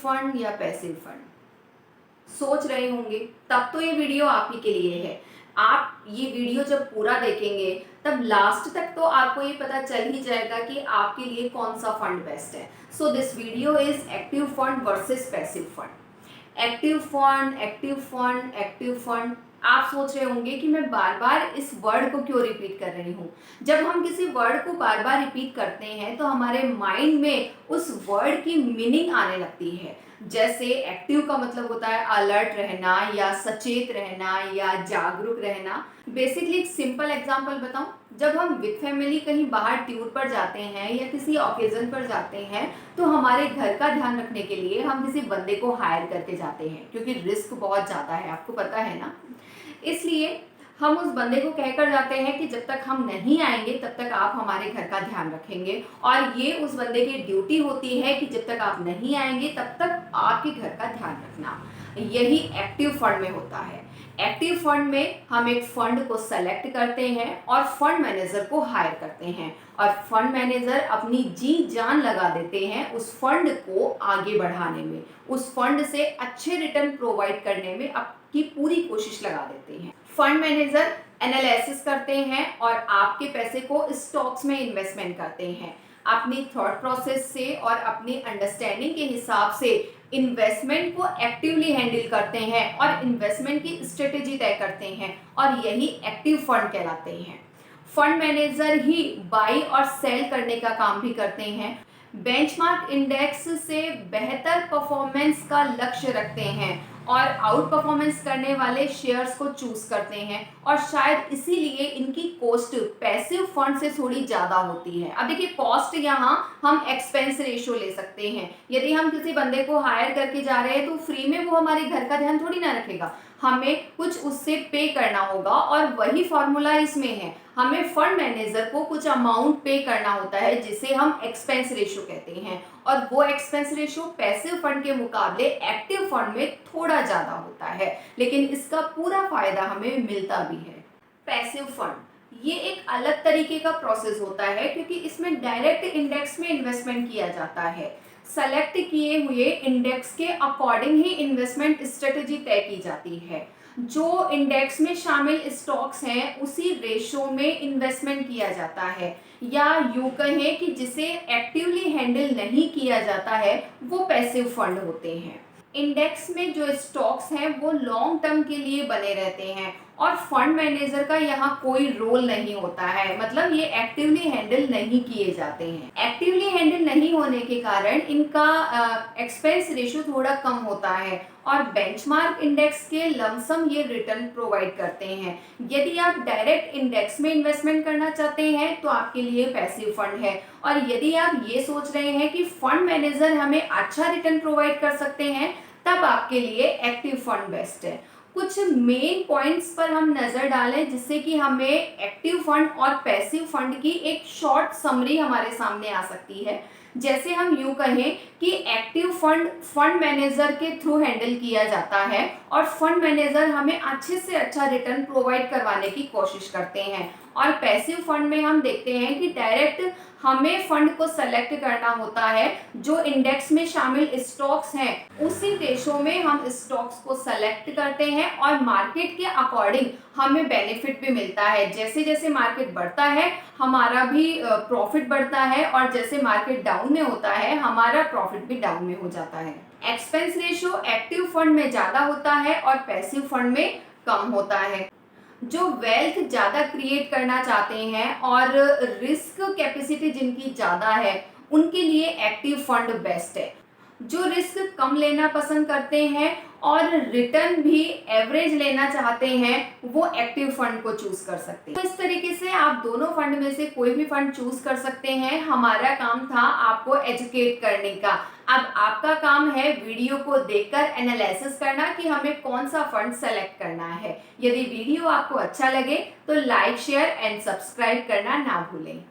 Fund या passive fund सोच रहे होंगे, तब तो ये वीडियो आप ही के लिए है। आप ये वीडियो जब पूरा देखेंगे तब लास्ट तक तो आपको ये पता चल ही जाएगा कि आपके लिए कौन सा फंड बेस्ट है। So this video is active fund versus passive fund. Active fund, active fund, active fund. आप सोच रहे होंगे कि मैं बार बार इस वर्ड को क्यों रिपीट कर रही हूँ। जब हम किसी वर्ड को बार बार रिपीट करते हैं तो हमारे माइंड में उस वर्ड की मीनिंग आने लगती है। जैसे एक्टिव का मतलब होता है अलर्ट रहना या सचेत रहना या जागरूक रहना। बेसिकली एक सिंपल एग्जांपल बताऊं, जब हम विद फैमिली कहीं बाहर टूर पर जाते हैं या किसी ओकेजन पर जाते हैं तो हमारे घर का ध्यान रखने के लिए हम किसी बंदे को हायर करके जाते हैं, क्योंकि रिस्क बहुत ज़्यादा है, आपको पता है ना। इसलिए हम उस बंदे को कहकर जाते हैं कि जब तक हम नहीं आएंगे तब तक आप हमारे घर का ध्यान रखेंगे, और ये उस बंदे की ड्यूटी होती है कि जब तक आप नहीं आएंगे तब तक आपके घर का ध्यान रखना। यही एक्टिव फंड में होता है। एक्टिव फंड में हम एक फंड को सेलेक्ट करते हैं और फंड मैनेजर को हायर करते हैं, और फंड मैनेजर अपनी जी जान लगा देते हैं उस फंड को आगे बढ़ाने में, उस फंड से अच्छे रिटर्न प्रोवाइड करने में की पूरी कोशिश लगा देते हैं। फंड मैनेजर एनालिसिस करते हैं और आपके पैसे को स्टॉक्स में इन्वेस्टमेंट करते हैं। अपनी थॉट प्रोसेस से और अपनी अंडरस्टैंडिंग के हिसाब से इन्वेस्टमेंट को एक्टिवली हैंडल करते हैं और इन्वेस्टमेंट की स्ट्रेटेजी तय करते हैं, और यही एक्टिव फंड कहलाते हैं। फंड मैनेजर ही बाई और सेल करने का काम भी करते हैं। बेंचमार्क इंडेक्स से बेहतर परफॉर्मेंस का लक्ष्य रखते हैं और आउट परफॉर्मेंस करने वाले शेयर्स को चूज करते हैं, और शायद इसीलिए इनकी कॉस्ट पैसिव फंड से थोड़ी ज़्यादा होती है। अब देखिए, कॉस्ट यहाँ हम एक्सपेंस रेशियो ले सकते हैं। यदि हम किसी बंदे को हायर करके जा रहे हैं तो फ्री में वो हमारे घर का ध्यान थोड़ी ना रखेगा, हमें कुछ उससे पे करना होगा, और वही फॉर्मूला इसमें है। हमें फंड मैनेजर को कुछ अमाउंट पे करना होता है जिसे हम एक्सपेंस रेशियो कहते हैं, और वो एक्सपेंस रेशियो पैसिव फंड के मुकाबले एक्टिव फंड में थोड़ा ज़्यादा होता है, लेकिन इसका पूरा फायदा हमें मिलता भी है। पैसिव फंड ये एक अलग तरीके का प्रोसेस होता है, क्योंकि इसमें डायरेक्ट इंडेक्स में इन्वेस्टमेंट किया जाता है। सेलेक्ट किए हुए इंडेक्स के अकॉर्डिंग ही इन्वेस्टमेंट स्ट्रेटेजी तय की जाती है। जो इंडेक्स में शामिल स्टॉक्स हैं उसी रेशो में इन्वेस्टमेंट किया जाता है, या यूं कहें कि जिसे एक्टिवली हैंडल नहीं किया जाता है वो पैसिव फंड होते हैं। इंडेक्स में जो स्टॉक्स हैं वो लॉन्ग टर्म के लिए बने रहते हैं, और फंड मैनेजर का यहाँ कोई रोल नहीं होता है, मतलब ये एक्टिवली हैंडल नहीं किए जाते हैं। एक्टिवली हैंडल नहीं होने के कारण इनका एक्सपेंस रेशियो थोड़ा कम होता है, और बेंचमार्क इंडेक्स के लमसम ये रिटर्न प्रोवाइड करते हैं। यदि आप डायरेक्ट इंडेक्स में इन्वेस्टमेंट करना चाहते हैं तो आपके लिए पैसिव फंड है, और यदि आप ये सोच रहे हैं कि फंड मैनेजर हमें अच्छा रिटर्न प्रोवाइड कर सकते हैं तब आपके लिए एक्टिव फंड बेस्ट है। कुछ मेन पॉइंट्स पर हम नजर डालें जिससे कि हमें एक्टिव फंड और पैसिव फंड की एक शॉर्ट समरी हमारे सामने आ सकती है। जैसे हम यूं कहें कि एक्टिव फंड फंड मैनेजर के थ्रू हैंडल किया जाता है, और फंड मैनेजर हमें अच्छे से अच्छा रिटर्न प्रोवाइड करवाने की कोशिश करते हैं, और पैसिव फंड में हम देखते हैं कि डायरेक्ट हमें फंड को सेलेक्ट करना होता है। जो इंडेक्स में शामिल स्टॉक्स हैं उसी रेशो में हम स्टॉक्स को सेलेक्ट करते हैं, और मार्केट के अकॉर्डिंग हमें बेनिफिट भी मिलता है। जैसे जैसे मार्केट बढ़ता है हमारा भी प्रॉफिट बढ़ता है, और जैसे मार्केट डाउन में होता है हमारा प्रॉफिट भी डाउन में हो जाता है। एक्सपेंस रेशियो एक्टिव फंड में ज़्यादा होता है और पैसिव फंड में कम होता है। जो वेल्थ ज़्यादा क्रिएट करना चाहते हैं और रिस्क कैपेसिटी जिनकी ज़्यादा है उनके लिए एक्टिव फंड बेस्ट है। जो रिस्क कम लेना पसंद करते हैं और रिटर्न भी एवरेज लेना चाहते हैं वो एक्टिव फंड को चूज कर सकते हैं। तो इस तरीके से आप दोनों फंड में से कोई भी फंड चूज कर सकते हैं। हमारा काम था आपको एजुकेट करने का। अब आपका काम है वीडियो को देखकर एनालिसिस करना कि हमें कौन सा फंड सेलेक्ट करना है। यदि वीडियो आपको अच्छा लगे तो लाइक, शेयर एंड सब्सक्राइब करना ना भूलें।